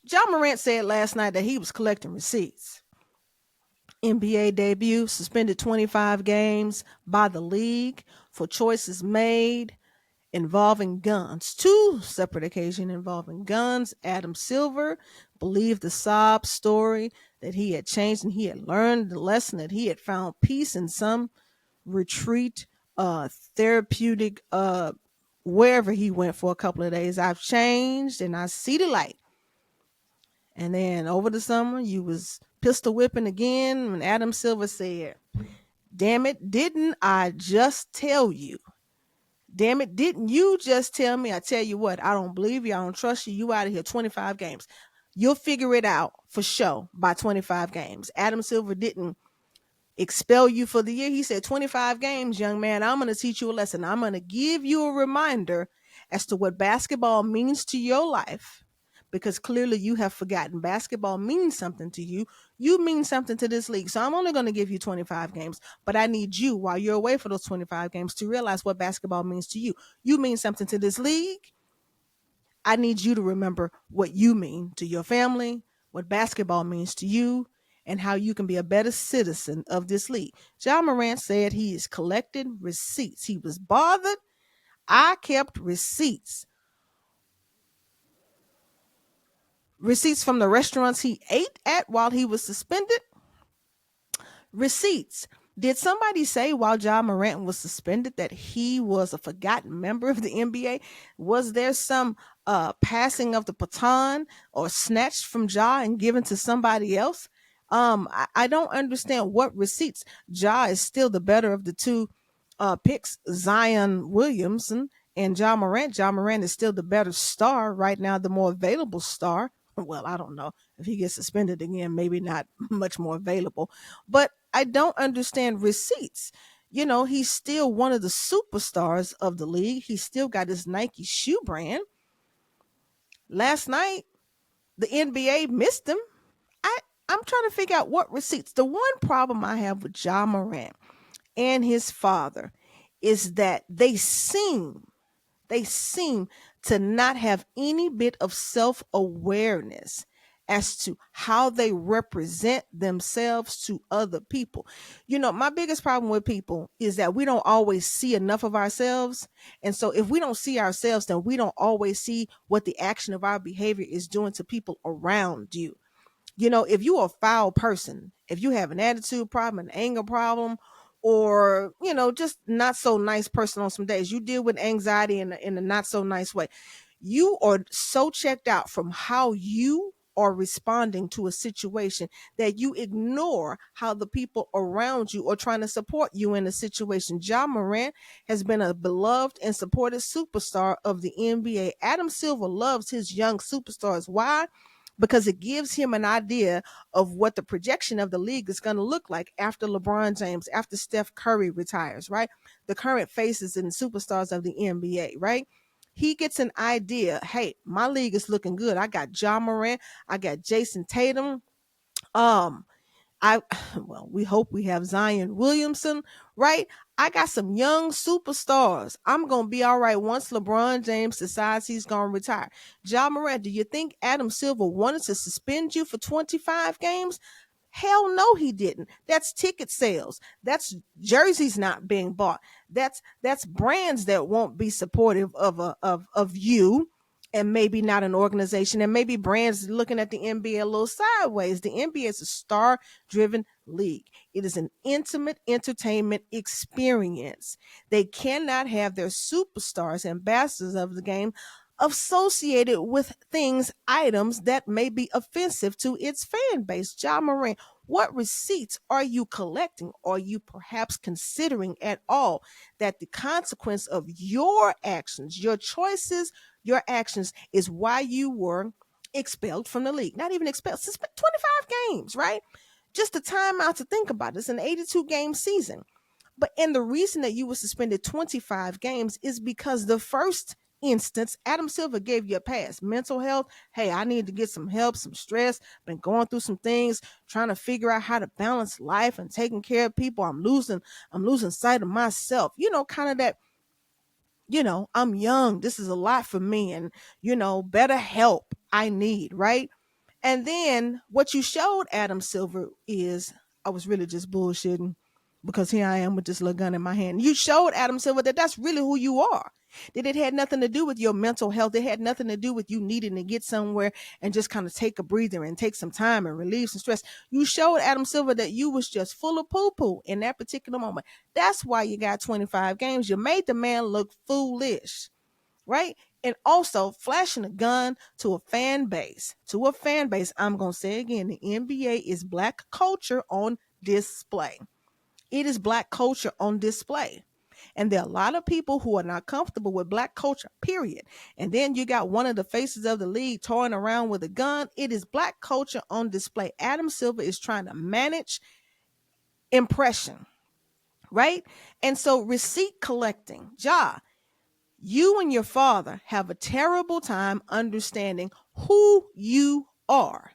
Ja Morant said last night that he was collecting receipts. NBA debut, suspended 25 games by the league for choices made involving guns. Two separate occasions involving guns. Adam Silver believed the sob story that he had changed and he had learned the lesson, that he had found peace in some retreat, therapeutic, wherever he went for a couple of days. I've changed and I see the light. And then over the summer, you was pistol whipping again when Adam Silver said, "Damn it, didn't I just tell you? Damn it, didn't you just tell me? I tell you what, I don't believe you. I don't trust you. You out of here 25 games. You'll figure it out for sure by 25 games." Adam Silver didn't expel you for the year. He said, 25 games, young man, I'm going to teach you a lesson. I'm going to give you a reminder as to what basketball means to your life, because clearly you have forgotten. Basketball means something to you. You mean something to this league. So I'm only going to give you 25 games, but I need you, while you're away for those 25 games, to realize what basketball means to you. You mean something to this league. I need you to remember what you mean to your family, what basketball means to you, and how you can be a better citizen of this league. Ja Morant said he is collecting receipts. He was bothered. I kept receipts. Receipts from the restaurants he ate at while he was suspended. Receipts. Did somebody say while Ja Morant was suspended that he was a forgotten member of the NBA? Was there some passing of the baton or snatched from Ja and given to somebody else? I don't understand what receipts. Ja is still the better of the two picks, Zion Williamson and Ja Morant. Ja Morant is still the better star right now, the more available star. Well, I don't know. If he gets suspended again, maybe not much more available. But I don't understand receipts. You know, he's still one of the superstars of the league. He's still got his Nike shoe brand. Last night, the NBA missed him. I, I'm trying to figure out what receipts. The one problem I have with Ja Morant and his father is that they seem to not have any bit of self-awareness as to how they represent themselves to other people. You know, my biggest problem with people is that we don't always see enough of ourselves. And so if we don't see ourselves, then we don't always see what the action of our behavior is doing to people around you. You know, if you're a foul person, if you have an attitude problem, an anger problem, or just not so nice person on some days, you deal with anxiety in a not so nice way. You are so checked out from how you are responding to a situation that you ignore how the people around you are trying to support you in a situation. Ja Morant has been a beloved and supported superstar of the NBA. Adam Silver loves his young superstars. Why? Because it gives him an idea of what the projection of the league is going to look like after LeBron James, after Steph Curry retires, right? The current faces and superstars of the NBA, right? He gets an idea. Hey, my league is looking good. I got Ja Morant, I got Jason Tatum. Um, I well, we hope we have Zion Williamson, right? I got some young superstars. I'm gonna be all right once LeBron James decides he's gonna retire. Ja Morant, do you think Adam Silver wanted to suspend you for 25 games? Hell no, he didn't. That's ticket sales. That's jerseys not being bought. That's brands that won't be supportive of you, and maybe not an organization, and maybe brands looking at the NBA a little sideways. The NBA is a star driven league. It is an intimate entertainment experience. They cannot have their superstars, ambassadors of the game, associated with things, items that may be offensive to its fan base. Ja Morant, what receipts are you collecting? Are you perhaps considering at all that the consequence of your actions, your choices, your actions is why you were expelled from the league? Not even expelled, suspended 25 games, right? Just a timeout to think about. It's an 82 game season. And the reason that you were suspended 25 games is because the first instance, Adam Silver gave you a pass. Mental health. Hey, I need to get some help, some stress. Been going through some things, trying to figure out how to balance life and taking care of people. I'm losing sight of myself. Kind of that, I'm young. This is a lot for me. And, better help I need, right? And then what you showed Adam Silver is, I was really just bullshitting because here I am with this little gun in my hand. You showed Adam Silver that that's really who you are. That it had nothing to do with your mental health. It had nothing to do with you needing to get somewhere and just kind of take a breather and take some time and relieve some stress. You showed Adam Silver that you was just full of poo-poo in that particular moment. That's why you got 25 games. You made the man look foolish, right? And also flashing a gun to a fan base. I'm going to say again, the NBA is black culture on display. It is black culture on display. And there are a lot of people who are not comfortable with black culture, period. And then you got one of the faces of the league toying around with a gun. It is black culture on display. Adam Silver is trying to manage impression, right? And so receipt collecting, you and your father have a terrible time understanding who you are.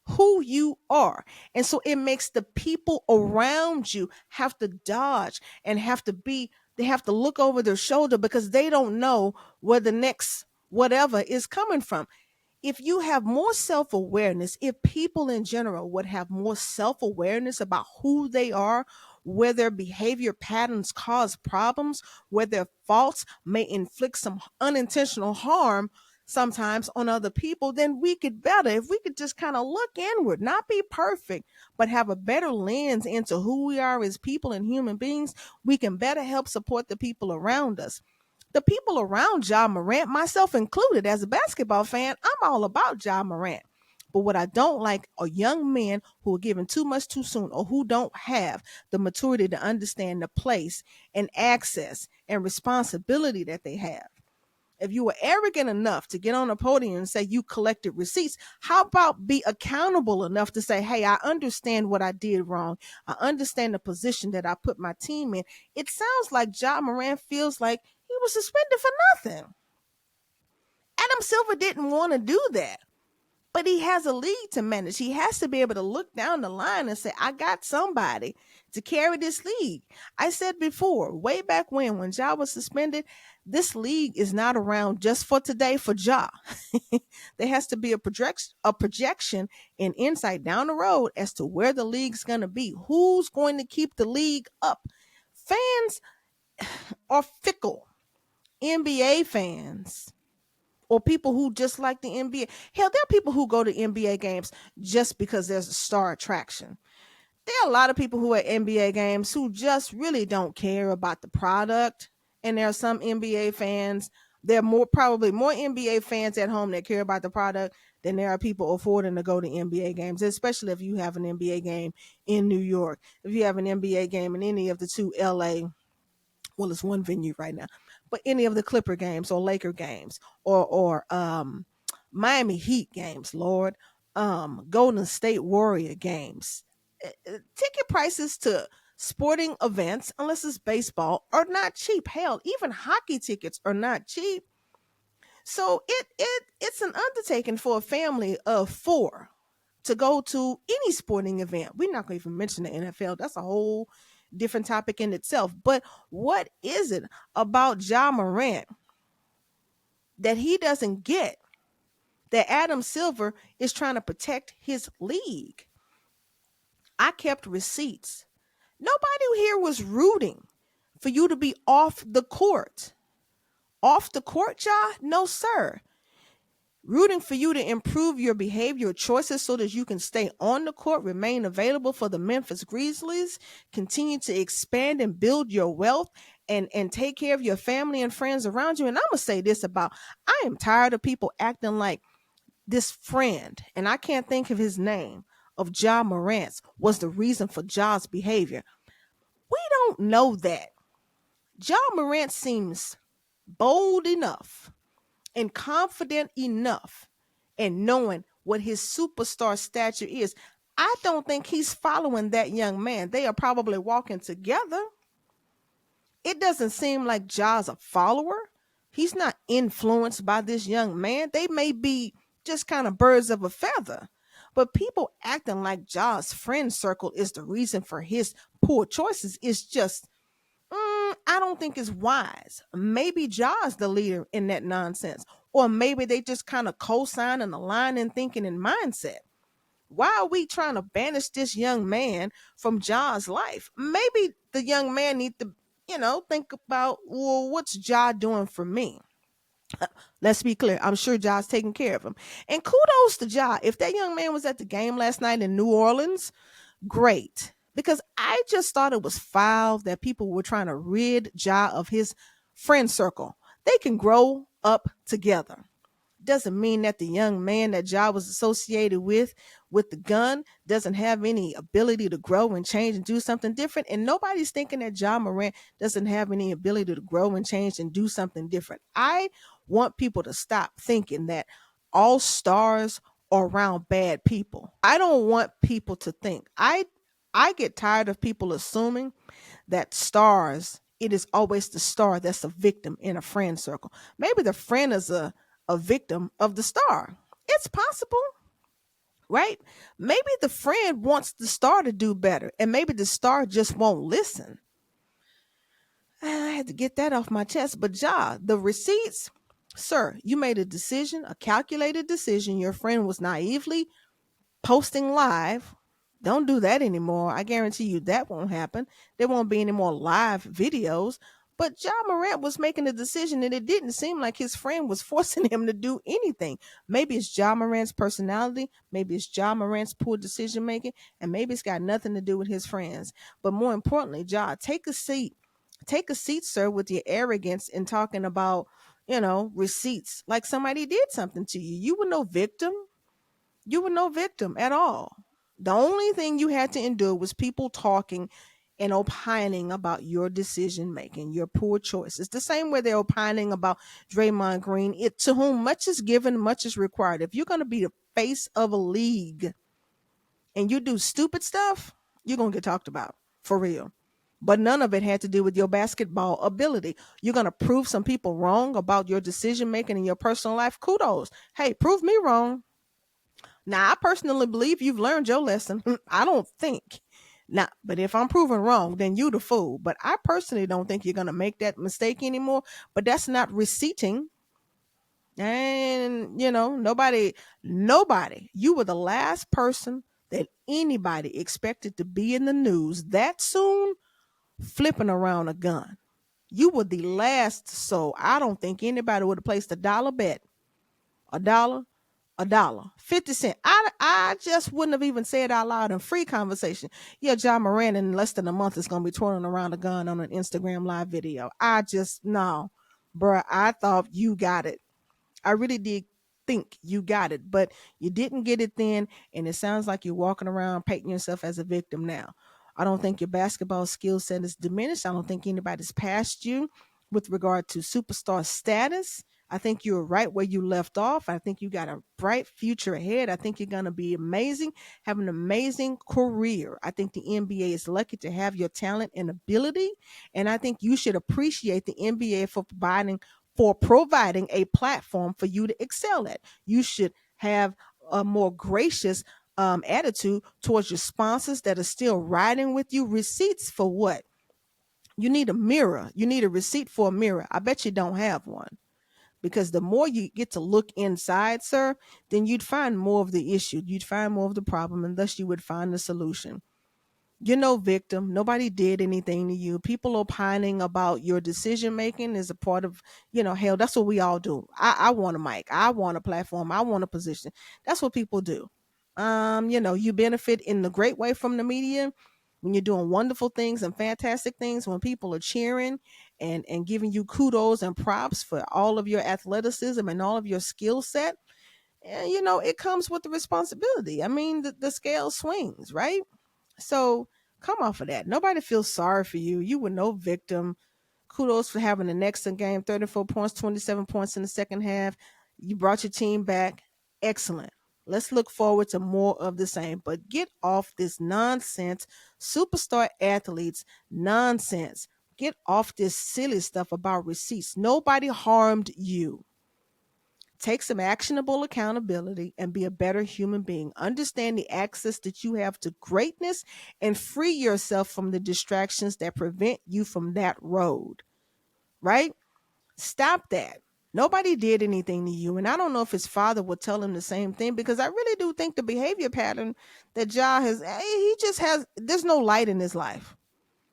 Who you are. And so it makes the people around you have to dodge and they have to look over their shoulder because they don't know where the next whatever is coming from. If you have more self awareness, if people in general would have more self awareness about who they are, where their behavior patterns cause problems, where their faults may inflict some unintentional harm sometimes on other people, then we could better, if we could just kind of look inward, not be perfect, but have a better lens into who we are as people and human beings, we can better help support the people around us. The people around Ja Morant, myself included, as a basketball fan, I'm all about Ja Morant. But what I don't like are young men who are given too much too soon or who don't have the maturity to understand the place and access and responsibility that they have. If you were arrogant enough to get on a podium and say you collected receipts, how about be accountable enough to say, hey, I understand what I did wrong. I understand the position that I put my team in. It sounds like Ja Morant feels like he was suspended for nothing. Adam Silver didn't want to do that, but he has a league to manage. He has to be able to look down the line and say, I got somebody to carry this league. I said before, way back when Ja was suspended, this league is not around just for today for Ja. There has to be a projection and insight down the road as to where the league's going to be. Who's going to keep the league up? Fans are fickle. NBA fans or people who just like the NBA. Hell, there are people who go to NBA games just because there's a star attraction. There are a lot of people who are at NBA games who just really don't care about the product. And there are some NBA fans. There are probably more NBA fans at home that care about the product than there are people affording to go to NBA games, especially if you have an NBA game in New York. If you have an NBA game in any of the two LA, well, it's one venue right now, but any of the Clipper games or Laker games or Miami Heat games, Lord, Golden State Warrior games. Ticket prices to sporting events, unless it's baseball, are not cheap. Hell, even hockey tickets are not cheap. So it's an undertaking for a family of four to go to any sporting event. We're not going to even mention the NFL. That's a whole different topic in itself. But what is it about Ja Morant that he doesn't get that Adam Silver is trying to protect his league? I kept receipts. Nobody here was rooting for you to be off the court. Off the court, Ja? No, sir. Rooting for you to improve your behavior choices so that you can stay on the court, remain available for the Memphis Grizzlies, continue to expand and build your wealth, and take care of your family and friends around you. And I'm going to say this about, I am tired of people acting like this friend, and I can't think of his name, of Ja Morant's was the reason for Ja's behavior. We don't know that. Ja Morant seems bold enough and confident enough in knowing what his superstar stature is. I don't think he's following that young man. They are probably walking together. It doesn't seem like Ja's a follower. He's not influenced by this young man. They may be just kind of birds of a feather. But people acting like Ja's friend circle is the reason for his poor choices is just, I don't think it's wise. Maybe Ja's the leader in that nonsense. Or maybe they just kind of co-sign and align in thinking and mindset. Why are we trying to banish this young man from Ja's life? Maybe the young man need to, think about, well, what's Ja doing for me? Let's be clear. I'm sure Ja's taking care of him. And kudos to Ja. If that young man was at the game last night in New Orleans, great. Because I just thought it was foul that people were trying to rid Ja of his friend circle. They can grow up together. Doesn't mean that the young man that Ja was associated with the gun doesn't have any ability to grow and change and do something different. And nobody's thinking that Ja Morant doesn't have any ability to grow and change and do something different. I want people to stop thinking that all stars are around bad people. I don't want people to think. I get tired of people assuming that stars, it is always the star that's a victim in a friend circle. Maybe the friend is a victim of the star. It's possible, right? Maybe the friend wants the star to do better, and maybe the star just won't listen. I had to get that off my chest. But Ja, the receipts, sir, you made a decision, a calculated decision. Your friend was naively posting live. Don't do that anymore. I guarantee you that won't happen. There won't be any more live videos. But Ja Morant was making a decision, and it didn't seem like his friend was forcing him to do anything. Maybe it's Ja Morant's personality, maybe it's Ja Morant's poor decision making, and maybe it's got nothing to do with his friends. But more importantly, Ja, take a seat. Take a seat, sir, with your arrogance in talking about, receipts like somebody did something to you. You were no victim. You were no victim at all. The only thing you had to endure was people talking and opining about your decision making, your poor choices. The same way they're opining about Draymond Green. It to whom much is given, much is required. If you're going to be the face of a league and you do stupid stuff, you're going to get talked about for real. But none of it had to do with your basketball ability. You're going to prove some people wrong about your decision making in your personal life. Kudos. Hey, prove me wrong. Now, I personally believe you've learned your lesson. I don't think. Now, but if I'm proven wrong, then you the fool. But I personally don't think you're gonna make that mistake anymore. But that's not receipting. And nobody. You were the last person that anybody expected to be in the news that soon flipping around a gun. You were the last, so I don't think anybody would have placed a dollar bet, a dollar, a dollar, 50 cents. I just wouldn't have even said out loud in free conversation. Yeah, Ja Morant in less than a month is going to be twirling around a gun on an Instagram live video. I just, no, bruh, I thought you got it. I really did think you got it, but you didn't get it then. And it sounds like you're walking around painting yourself as a victim now. I don't think your basketball skill set is diminished. I don't think anybody's passed you with regard to superstar status. I think you're right where you left off. I think you got a bright future ahead. I think you're going to be amazing, have an amazing career. I think the NBA is lucky to have your talent and ability. And I think you should appreciate the NBA for providing a platform for you to excel at. You should have a more gracious attitude towards your sponsors that are still riding with you. Receipts for what? You need a mirror. You need a receipt for a mirror. I bet you don't have one, because the more you get to look inside, sir, then you'd find more of the issue. You'd find more of the problem, and thus you would find the solution. You're no victim. Nobody did anything to you. People opining about your decision making is a part of, hell, that's what we all do. I want a mic. I want a platform. I want a position. That's what people do. You benefit in the great way from the media when you're doing wonderful things and fantastic things, when people are cheering and giving you kudos and props for all of your athleticism and all of your skill set. And, it comes with the responsibility. I mean, the scale swings, right? So come off of that. Nobody feels sorry for you. You were no victim. Kudos for having an excellent game. 34 points, 27 points in the second half. You brought your team back. Excellent. Let's look forward to more of the same. But get off this nonsense, superstar athletes nonsense. Get off this silly stuff about receipts. Nobody harmed you. Take some actionable accountability and be a better human being. Understand the access that you have to greatness and free yourself from the distractions that prevent you from that road, right? Stop that. Nobody did anything to you. And I don't know if his father would tell him the same thing, because I really do think the behavior pattern that Ja has, he just has, there's no light in his life.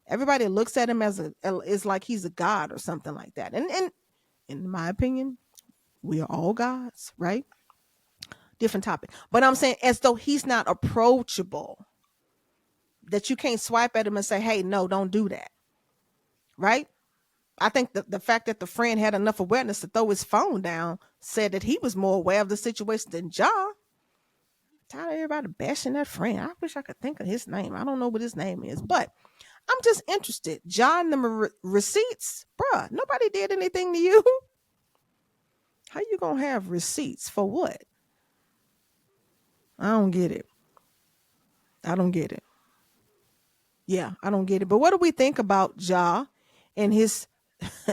Everybody looks at him as is like he's a god or something like that. And in my opinion, we are all gods, right? Different topic. But I'm saying, as though he's not approachable, that you can't swipe at him and say, hey, no, don't do that. Right? I think the fact that the friend had enough awareness to throw his phone down said that he was more aware of the situation than Ja. Tired of everybody bashing that friend. I wish I could think of his name. I don't know what his name is, but I'm just interested. John, the receipts, bruh, nobody did anything to you. How you gonna have receipts for what? I don't get it. I don't get it. Yeah, I don't get it. But what do we think about Ja and his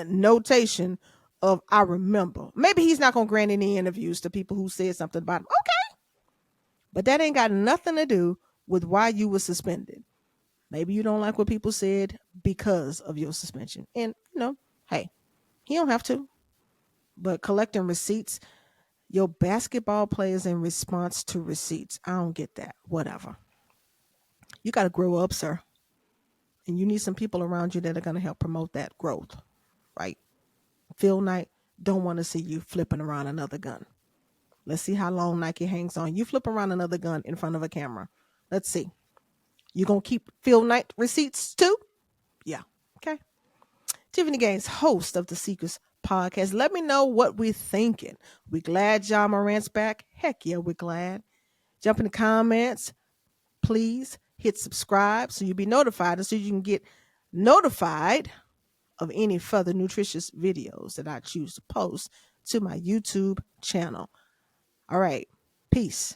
notation of I remember? Maybe he's not gonna grant any interviews to people who said something about him. Okay. But that ain't got nothing to do with why you were suspended. Maybe you don't like what people said because of your suspension. And hey, he don't have to. But collecting receipts, your basketball players in response to receipts. I don't get that. Whatever. You got to grow up, sir. And you need some people around you that are going to help promote that growth, right? Phil Knight don't want to see you flipping around another gun. Let's see how long Nike hangs on. You flip around another gun in front of a camera. Let's see. You going to keep Phil Knight receipts too? Yeah. Okay. Tiffany Gaines, host of the Seekers Podcast. Let me know what we're thinking. We glad Ja Morant's back? Heck yeah, we're glad. Jump in the comments. Please hit subscribe so you'll be notified, and so you can get notified of any further nutritious videos that I choose to post to my YouTube channel. All right. Peace.